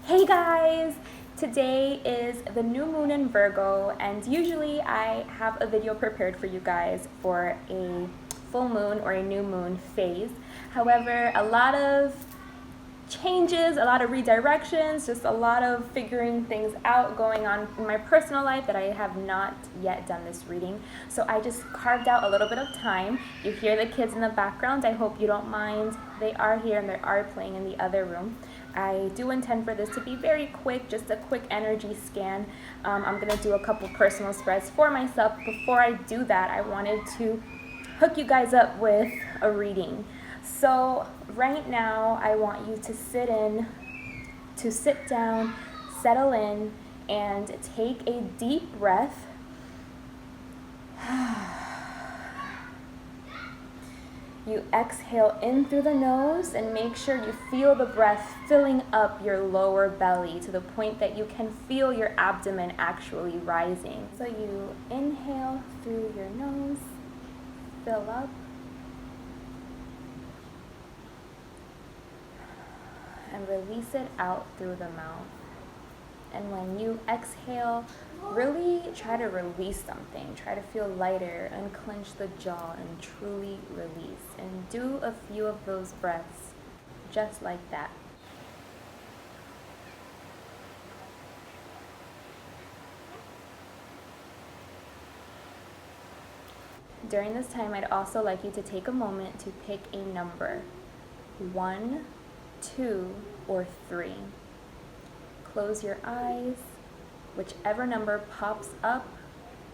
Hey guys! Today is the new moon in Virgo, and usually I have a video prepared for you guys for a full moon or a new moon phase. However, a lot of changes, a lot of redirections, just a lot of figuring things out going on in my personal life that I have not yet done this reading. So I just carved out a little bit of time. You hear the kids in the background. I hope you don't mind. They are here and they are playing in the other room. I do intend for this to be very quick, just a quick energy scan. I'm going to do a couple personal spreads for myself. Before I do that, I wanted to hook you guys up with a reading. So right now, I want you to sit down, settle in, and take a deep breath. You exhale in through the nose and make sure you feel the breath filling up your lower belly to the point that you can feel your abdomen actually rising. So you inhale through your nose, fill up. And release it out through the mouth. And when you exhale, really try to release something. Try to feel lighter, unclench the jaw, and truly release. And do a few of those breaths just like that. During this time, I'd also like you to take a moment to pick a number. 1, 2, or 3. Close your eyes. Whichever number pops up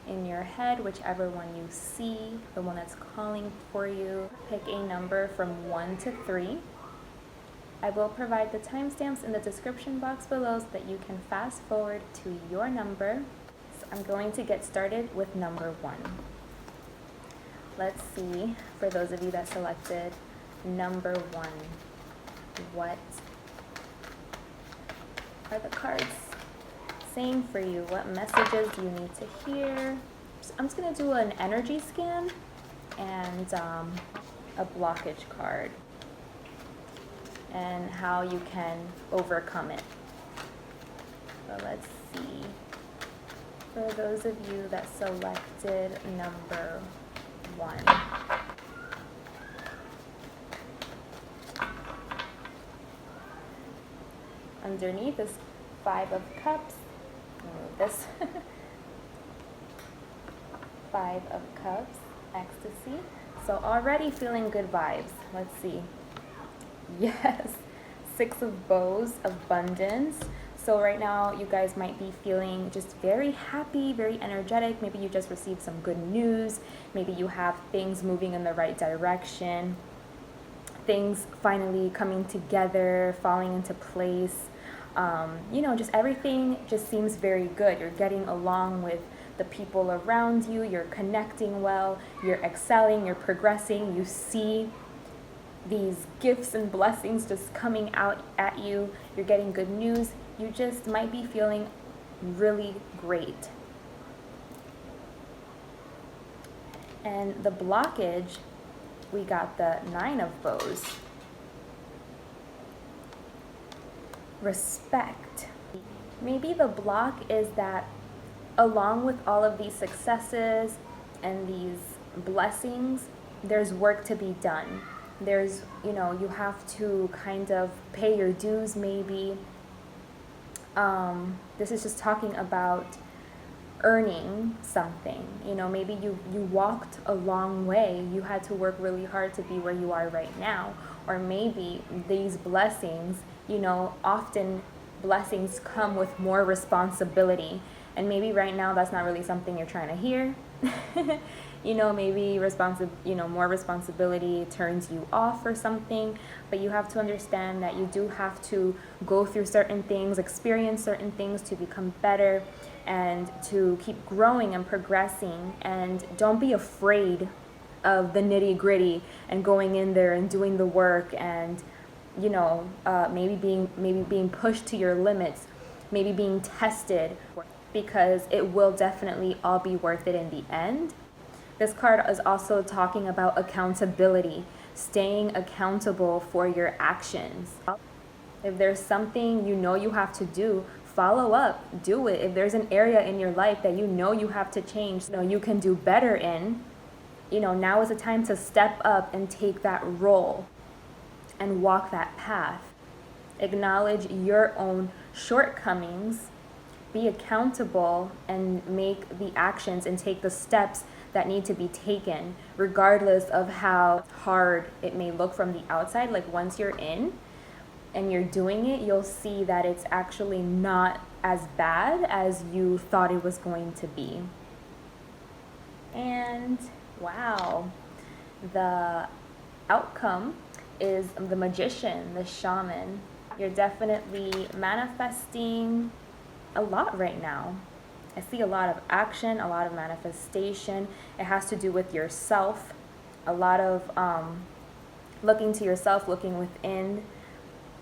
in your head, whichever one you see, the one that's calling for you, pick a number from 1 to 3. I will provide the timestamps in the description box below so that you can fast forward to your number. So I'm going to get started with number 1. Let's see, for those of you that selected number 1, what are the cards saying for you? What messages do you need to hear? So I'm just going to do an energy scan and a blockage card and how you can overcome it. So let's see. For those of you that selected number 1. Underneath is 5 of Cups. Remove this. 5 of Cups, ecstasy. So already feeling good vibes. Let's see. Yes, 6 of Bows, abundance. So right now you guys might be feeling just very happy, very energetic. Maybe you just received some good news. Maybe you have things moving in the right direction. Things finally coming together, falling into place. Just everything just seems very good. You're getting along with the people around you. You're connecting well. You're excelling. You're progressing. You see these gifts and blessings just coming out at you. You're getting good news. You just might be feeling really great. And the blockage, we got the 9 of Bows. Respect. Maybe the block is that along with all of these successes and these blessings, there's work to be done. There's, you have to kind of pay your dues maybe. This is just talking about earning something. Maybe you walked a long way. You had to work really hard to be where you are right now. Or maybe these blessings, often blessings come with more responsibility. And maybe right now that's not really something you're trying to hear. Maybe more responsibility turns you off or something. But you have to understand that you do have to go through certain things, experience certain things to become better and to keep growing and progressing. And don't be afraid of the nitty-gritty and going in there and doing the work and maybe being pushed to your limits, maybe being tested, because it will definitely all be worth it in the end. This card is also talking about accountability, staying accountable for your actions. If there's something you know you have to do, follow up, do it. If there's an area in your life that you know you have to change, you can do better in, now is the time to step up and take that role and walk that path. Acknowledge your own shortcomings, be accountable, and make the actions and take the steps that need to be taken, regardless of how hard it may look from the outside. Like once you're in and you're doing it, you'll see that it's actually not as bad as you thought it was going to be. And wow, the outcome is the magician, the shaman. You're definitely manifesting a lot right now. I see a lot of action, a lot of manifestation. It has to do with yourself, a lot of looking to yourself, looking within,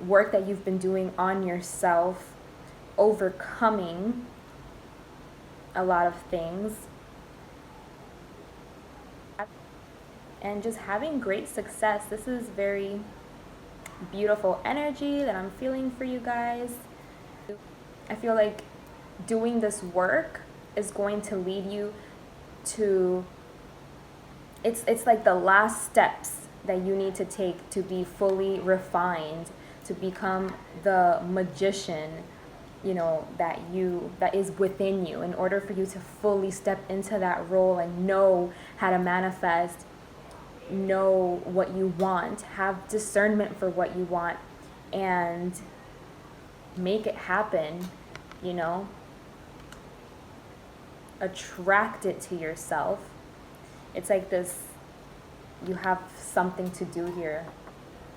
work that you've been doing on yourself, overcoming a lot of things, and just having great success. This is very beautiful energy that I'm feeling for you guys. I feel like doing this work is going to lead you to, it's like the last steps that you need to take to be fully refined, to become the magician, that is within you, in order for you to fully step into that role and know how to manifest, know what you want, have discernment for what you want, and make it happen, attract it to yourself. It's like this, you have something to do here.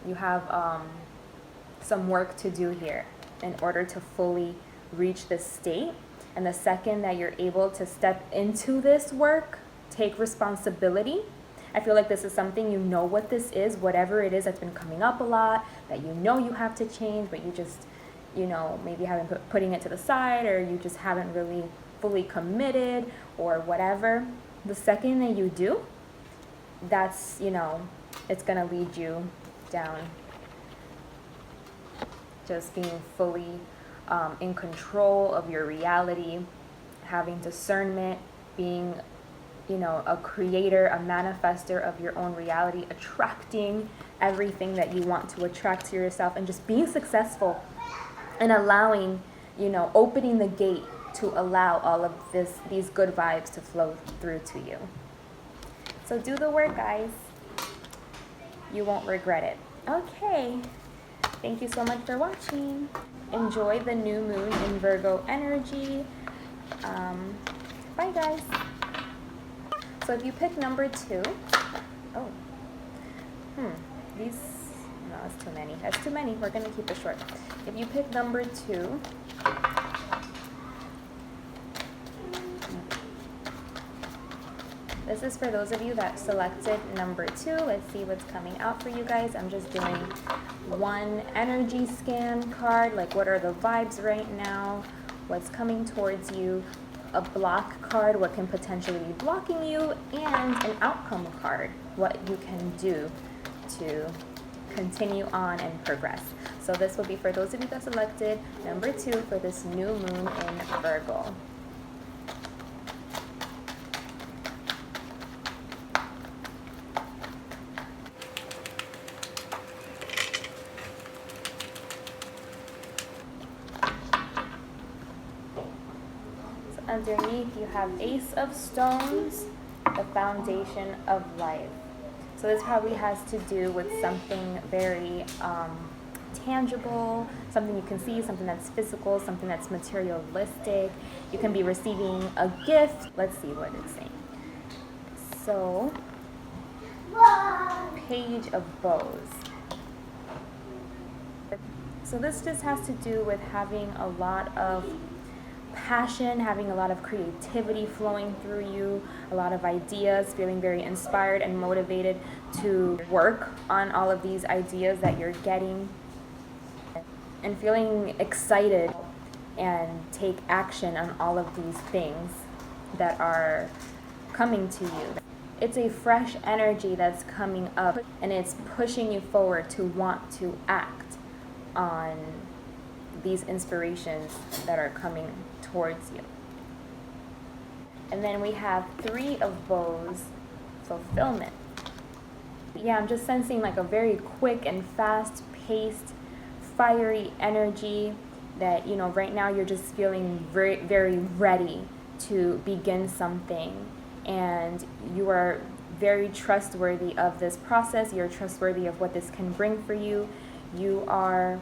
You have some work to do here in order to fully reach this state. And the second that you're able to step into this work, take responsibility. I feel like this is something, what this is, whatever it is that's been coming up a lot, that you have to change, but you just, maybe haven't putting it to the side, or you just haven't really fully committed or whatever. The second that you do, that's, it's going to lead you down just being fully in control of your reality, having discernment, being, a creator, a manifester of your own reality, attracting everything that you want to attract to yourself, and just being successful and allowing, opening the gate to allow all of these good vibes to flow through to you. So do the work, guys. You won't regret it. Okay. Thank you so much for watching. Enjoy the new moon in Virgo energy. Bye, guys. So if you pick number 2, these, no, that's too many. That's too many. We're going to keep it short. If you pick number 2, this is for those of you that selected number 2. Let's see what's coming out for you guys. I'm just doing one energy scan card, like what are the vibes right now, what's coming towards you, a block card, what can potentially be blocking you, and an outcome card, what you can do to continue on and progress. So this will be for those of you that selected number 2 for this new moon in Virgo. Underneath you have Ace of Stones, the foundation of life. So this probably has to do with something very tangible, something you can see, something that's physical, something that's materialistic. You can be receiving a gift. Let's see what it's saying. So, Page of Bows. So this just has to do with having a lot of passion, having a lot of creativity flowing through you, a lot of ideas, feeling very inspired and motivated to work on all of these ideas that you're getting, and feeling excited and take action on all of these things that are coming to you. It's a fresh energy that's coming up, and it's pushing you forward to want to act on these inspirations that are coming towards you. And then we have 3 of Bows, fulfillment. Yeah, I'm just sensing like a very quick and fast-paced, fiery energy that, you know, right now you're just feeling very, very ready to begin something. And you are very trustworthy of this process. You're trustworthy of what this can bring for you. You are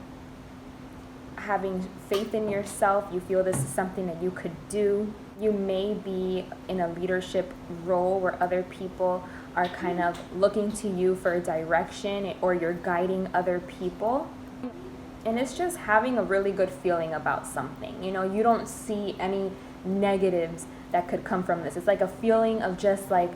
having faith in yourself. You feel this is something that you could do. You may be in a leadership role where other people are kind of looking to you for a direction, or you're guiding other people. And it's just having a really good feeling about something. You know, you don't see any negatives that could come from this. It's like a feeling of just like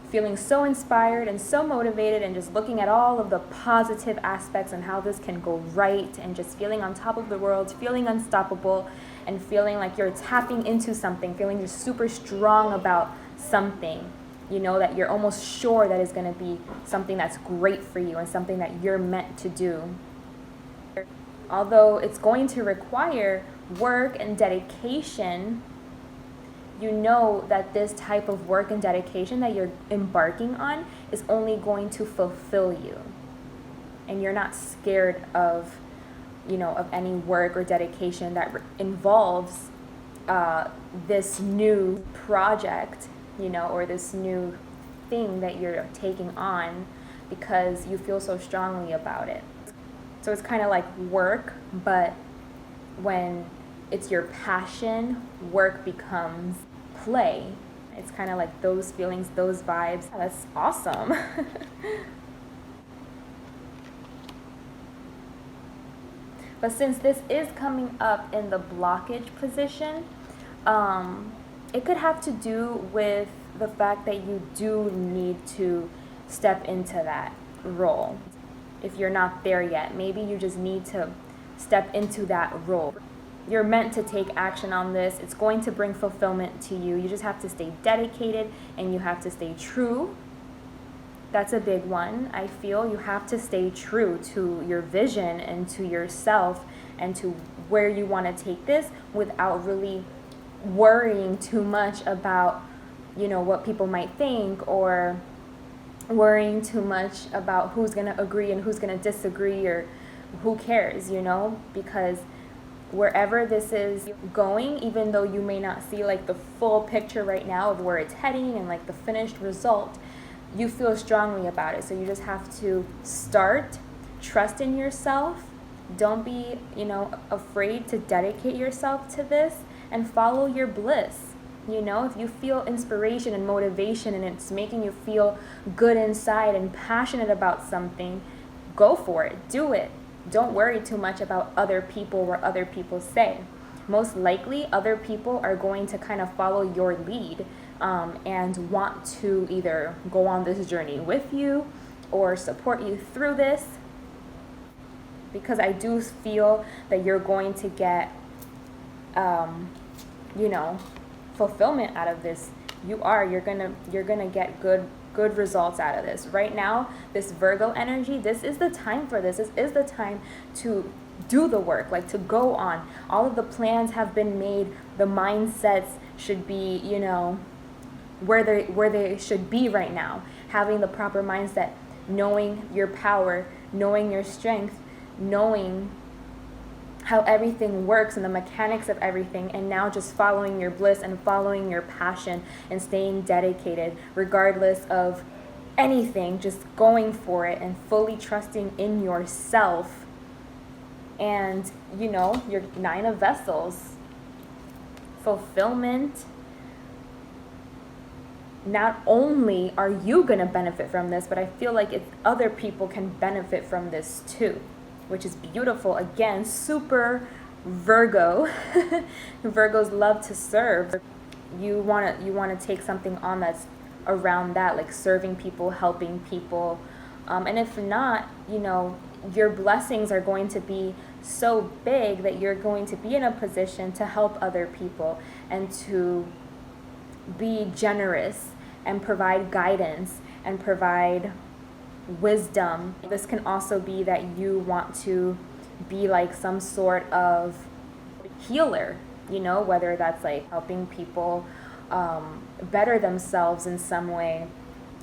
feeling so inspired and so motivated, and just looking at all of the positive aspects and how this can go right, and just feeling on top of the world, feeling unstoppable, and feeling like you're tapping into something, feeling you're super strong about something, you know, that you're almost sure that is going to be something that's great for you and something that you're meant to do. Although it's going to require work and dedication, you know that this type of work and dedication that you're embarking on is only going to fulfill you. And you're not scared of, you know, of any work or dedication that involves this new project, you know, or this new thing that you're taking on, because you feel so strongly about it. So it's kind of like work, but when it's your passion, work becomes play. It's kind of like those feelings, those vibes. That's awesome. But since this is coming up in the blockage position, it could have to do with the fact that you do need to step into that role. If you're not there yet, maybe you just need to step into that role. You're meant to take action on this. It's going to bring fulfillment to you. You just have to stay dedicated, and you have to stay true. That's a big one. I feel you have to stay true to your vision and to yourself and to where you want to take this, without really worrying too much about, you know, what people might think, or worrying too much about who's going to agree and who's going to disagree, or who cares, you know, because wherever this is going, even though you may not see like the full picture right now of where it's heading and like the finished result, you feel strongly about it. So you just have to start, trust in yourself. Don't be, you know, afraid to dedicate yourself to this, and follow your bliss. You know, if you feel inspiration and motivation and it's making you feel good inside and passionate about something, go for it, do it. Don't worry too much about other people, what other people say. Most likely, other people are going to kind of follow your lead and want to either go on this journey with you or support you through this. Because I do feel that you're going to get, you know, fulfillment out of this. You're gonna get good results out of this. Right now, this Virgo energy, this is the time for this. This is the time to do the work, like to go on. All of the plans have been made. The mindsets should be, you know, where they should be right now. Having the proper mindset, knowing your power, knowing your strength, knowing how everything works and the mechanics of everything, and now just following your bliss and following your passion and staying dedicated regardless of anything, just going for it and fully trusting in yourself. And, you know, your 9 of Vessels, fulfillment. Not only are you going to benefit from this, but I feel like other people can benefit from this too, which is beautiful. Again, super Virgo. Virgos love to serve. You want to take something on that's around that, like serving people, helping people. And if not, you know, your blessings are going to be so big that you're going to be in a position to help other people and to be generous and provide guidance and provide wisdom. This can also be that you want to be like some sort of healer, you know, whether that's like helping people better themselves in some way,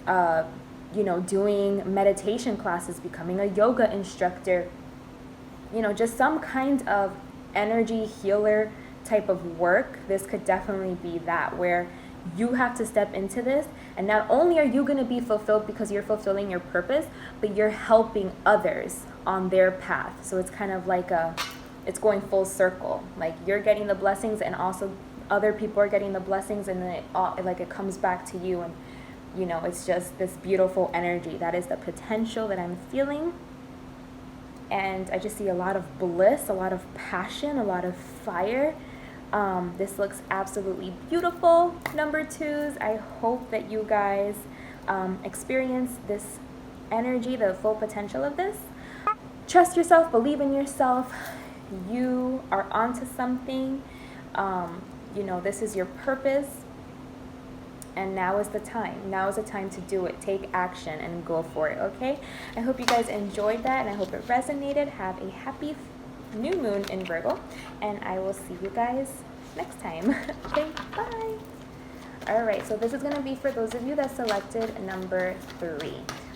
you know, doing meditation classes, becoming a yoga instructor, you know, just some kind of energy healer type of work. This could definitely be that, where you have to step into this, and not only are you going to be fulfilled because you're fulfilling your purpose, but you're helping others on their path. So it's kind of like it's going full circle. Like you're getting the blessings, and also other people are getting the blessings, and then it comes back to you, and you know, it's just this beautiful energy. That is the potential that I'm feeling. And I just see a lot of bliss, a lot of passion, a lot of fire. This looks absolutely beautiful, number twos. I hope that you guys experience this energy, the full potential of this. Trust yourself, believe in yourself. You are onto something. You know, this is your purpose. And now is the time. Now is the time to do it. Take action and go for it, okay? I hope you guys enjoyed that, and I hope it resonated. Have a happy new moon in Virgo, and I will see you guys next time. Okay, bye. All right, so this is going to be for those of you that selected number 3.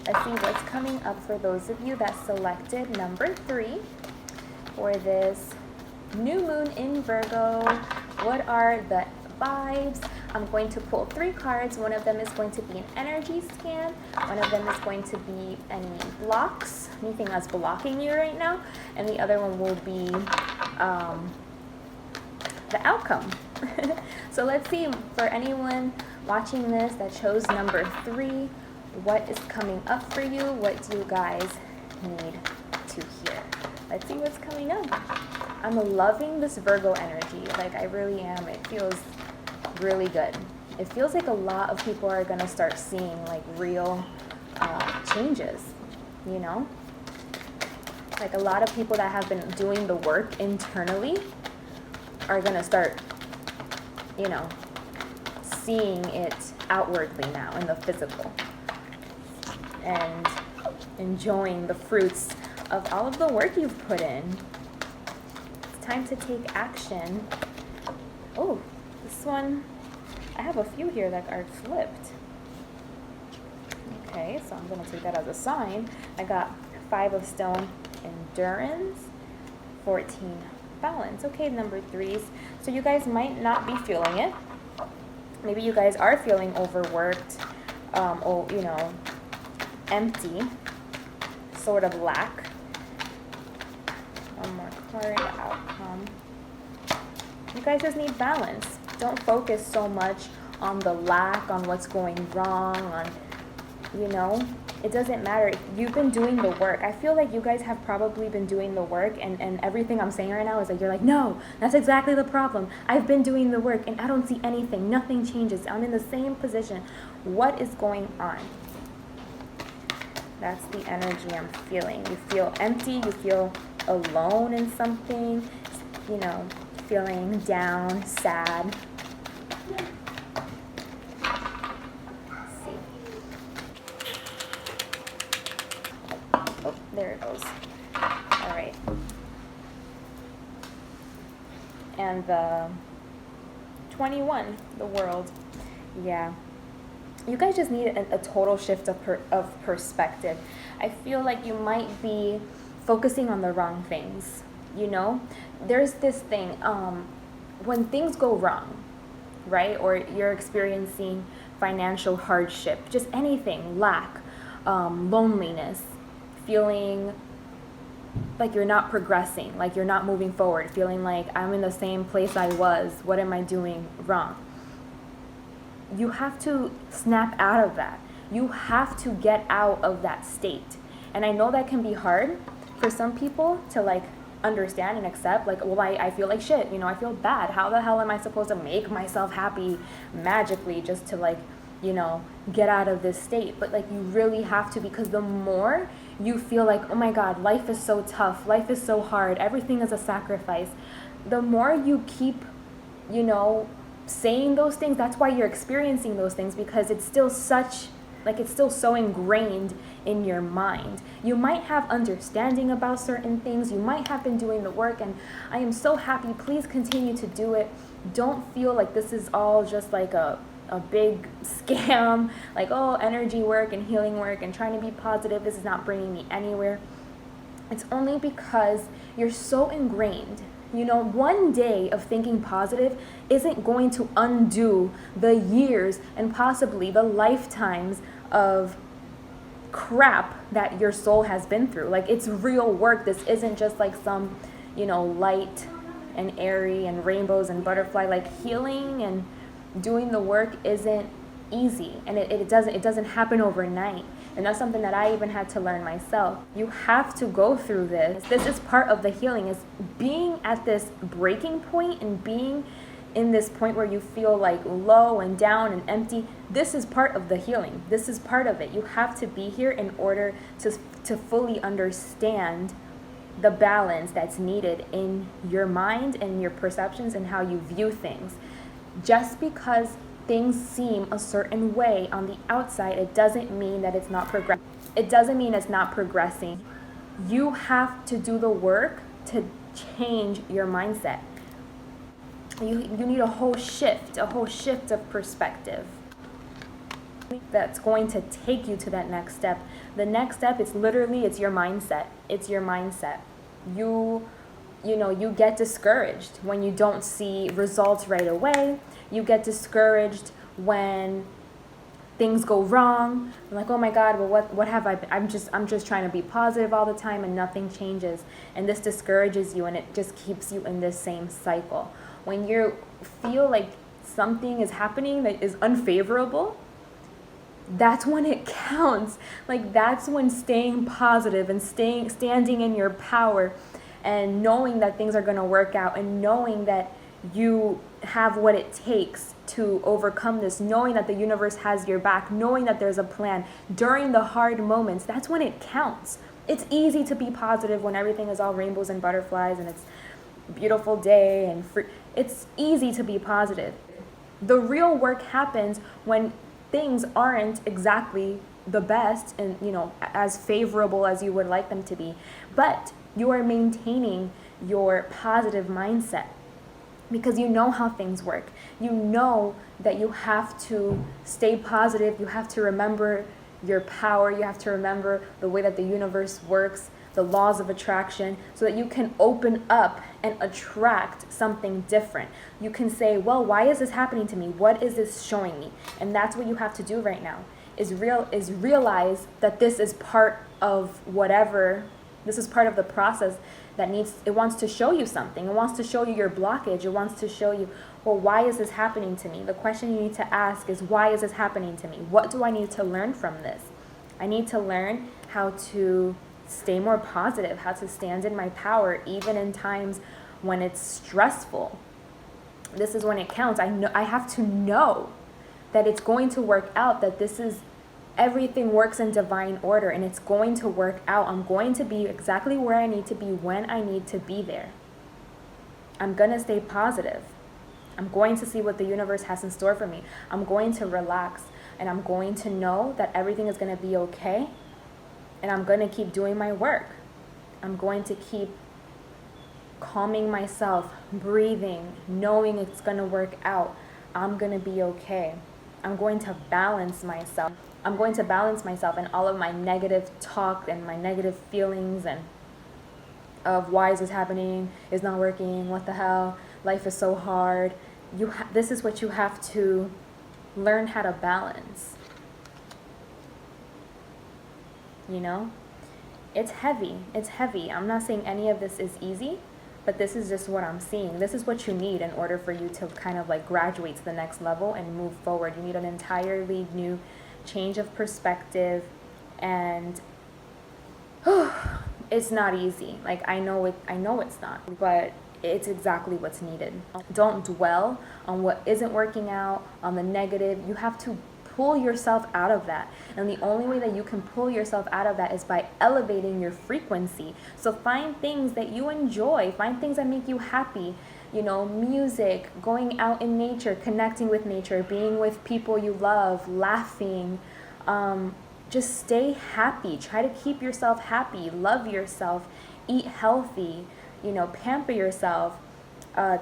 Let's see what's coming up for those of you that selected number 3 for this new moon in Virgo. What are the vibes? I'm going to pull 3 cards. One of them is going to be an energy scan. One of them is going to be any blocks, anything that's blocking you right now. And the other one will be the outcome. So let's see, for anyone watching this that chose number 3, what is coming up for you? What do you guys need to hear? Let's see what's coming up. I'm loving this Virgo energy. Like, I really am. It feels really good. It feels like a lot of people are going to start seeing like real changes, you know? Like a lot of people that have been doing the work internally are going to start, you know, seeing it outwardly now in the physical, and enjoying the fruits of all of the work you've put in. It's time to take action. Oh, this one, I have a few here that are flipped. Okay, so I'm going to take that as a sign. I got 5 of stone, endurance, 14 balance. Okay, number 3s. So you guys might not be feeling it. Maybe you guys are feeling overworked, or, you know, empty, sort of lack. One more card, outcome. You guys just need balance. Don't focus so much on the lack, on what's going wrong, on, you know, it doesn't matter. You've been doing the work. I feel like you guys have probably been doing the work, and everything I'm saying right now is like, you're like, no, that's exactly the problem. I've been doing the work, and I don't see anything. Nothing changes. I'm in the same position. What is going on? That's the energy I'm feeling. You feel empty. You feel alone in something, you know, feeling down, sad. Let's see. Oh, there it goes. All right. And the 21, the world. Yeah. You guys just need a total shift of perspective. I feel like you might be focusing on the wrong things, you know? There's this thing, when things go wrong, right? Or you're experiencing financial hardship, just anything, lack, loneliness, feeling like you're not progressing, like you're not moving forward, feeling like I'm in the same place I was, what am I doing wrong? You have to snap out of that. You have to get out of that state. And I know that can be hard for some people to like understand and accept, like, well, I feel like shit, you know, I feel bad. How the hell am I supposed to make myself happy magically just to like, you know, get out of this state? But like, you really have to, because the more you feel like, oh my God, life is so tough, life is so hard, everything is a sacrifice, the more you keep, you know, saying those things, that's why you're experiencing those things, because it's still such, like, it's still so ingrained in your mind. You might have understanding about certain things. You might have been doing the work, and I am so happy. Please continue to do it. Don't feel like this is all just like a big scam, like, oh, energy work and healing work and trying to be positive. This is not bringing me anywhere. It's only because you're so ingrained. One day of thinking positive isn't going to undo the years and possibly the lifetimes of crap that your soul has been through. Like, it's real work. This isn't just like some, light and airy and rainbows and butterfly. Like, healing and doing the work isn't easy, and it doesn't happen overnight. And that's something that I even had to learn myself. You have to go through this. This is part of the healing, is being at this breaking point and being in this point where you feel like low and down and empty. This is part of the healing. This is part of it. You have to be here in order to fully understand the balance that's needed in your mind and your perceptions and how you view things. Just because things seem a certain way on the outside, it doesn't mean that it's not progressing. It doesn't mean it's not progressing. You have to do the work to change your mindset. You need a whole shift of perspective that's going to take you to that next step. The next step, it's your mindset. It's your mindset. You get discouraged when you don't see results right away. You get discouraged when things go wrong. I'm like, oh my God, well, what have I been? I'm just trying to be positive all the time and nothing changes. And this discourages you, and it just keeps you in this same cycle. When you feel like something is happening that is unfavorable, that's when it counts. Like, that's when staying positive and standing in your power and knowing that things are going to work out, and knowing that you have what it takes to overcome this, knowing that the universe has your back, knowing that there's a plan during the hard moments, that's when it counts. It's easy to be positive when everything is all rainbows and butterflies and it's a beautiful day and free. It's easy to be positive. The real work happens when things aren't exactly the best and, as favorable as you would like them to be, but you are maintaining your positive mindset because you know how things work. You know that you have to stay positive. You have to remember your power. You have to remember the way that the universe works, the laws of attraction, so that you can open up and attract something different. You can say, well, why is this happening to me? What is this showing me? And that's what you have to do right now, is realize that this is part of whatever. This is part of the process that wants to show you something. It wants to show you your blockage. It wants to show you, well, why is this happening to me? The question you need to ask is, why is this happening to me? What do I need to learn from this? I need to learn how to stay more positive, how to stand in my power, even in times when it's stressful. This is when it counts. I have to know that it's going to work out, that everything works in divine order, and it's going to work out. I'm going to be exactly where I need to be when I need to be there. I'm going to stay positive. I'm going to see what the universe has in store for me. I'm going to relax, and I'm going to know that everything is going to be okay, and I'm going to keep doing my work. I'm going to keep calming myself, breathing, knowing it's going to work out. I'm going to be okay. I'm going to balance myself. I'm going to balance myself and all of my negative talk and my negative feelings and of why is this happening, it's not working, what the hell, life is so hard. This is what you have to learn how to balance. It's heavy. It's heavy. I'm not saying any of this is easy, but this is just what I'm seeing. This is what you need in order for you to kind of like graduate to the next level and move forward. You need an entirely new change of perspective, and it's not easy. Like, I know it's not, but it's exactly what's needed. Don't dwell on what isn't working out, on the negative. You have to pull yourself out of that. And the only way that you can pull yourself out of that is by elevating your frequency. So find things that you enjoy, find things that make you happy. Music, going out in nature, connecting with nature, being with people you love, laughing, just stay happy. Try to keep yourself happy. Love yourself. Eat healthy. Pamper yourself.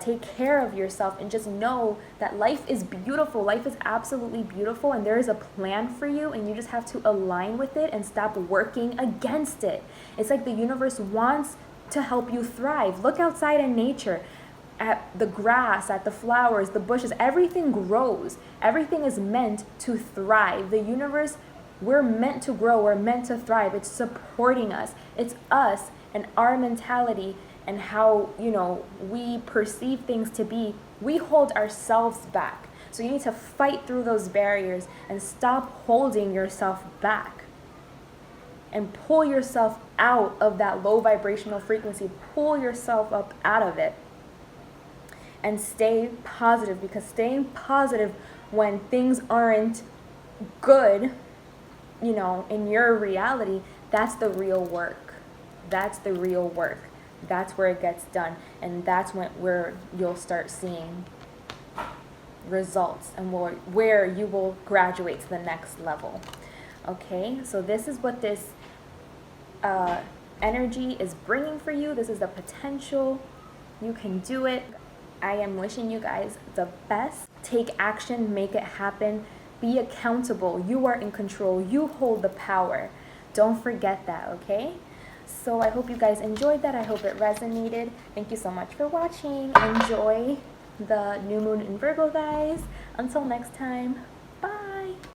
Take care of yourself, and just know that life is beautiful. Life is absolutely beautiful, and there is a plan for you, and you just have to align with it and stop working against it. It's like the universe wants to help you thrive. Look outside in nature, at the grass, at the flowers, the bushes. Everything grows. Everything is meant to thrive. The universe, we're meant to grow. We're meant to thrive. It's supporting us. It's us and our mentality and how, we perceive things to be. We hold ourselves back. So you need to fight through those barriers and stop holding yourself back. And pull yourself out of that low vibrational frequency. Pull yourself up out of it. And stay positive, because staying positive when things aren't good, in your reality, that's the real work. That's the real work. That's where it gets done, and that's where you'll start seeing results, and where you will graduate to the next level. Okay, so this is what this energy is bringing for you. This is the potential. You can do it. I am wishing you guys the best. Take action, make it happen. Be accountable. You are in control. You hold the power. Don't forget that, okay? So I hope you guys enjoyed that. I hope it resonated. Thank you so much for watching. Enjoy the new moon in Virgo, guys. Until next time.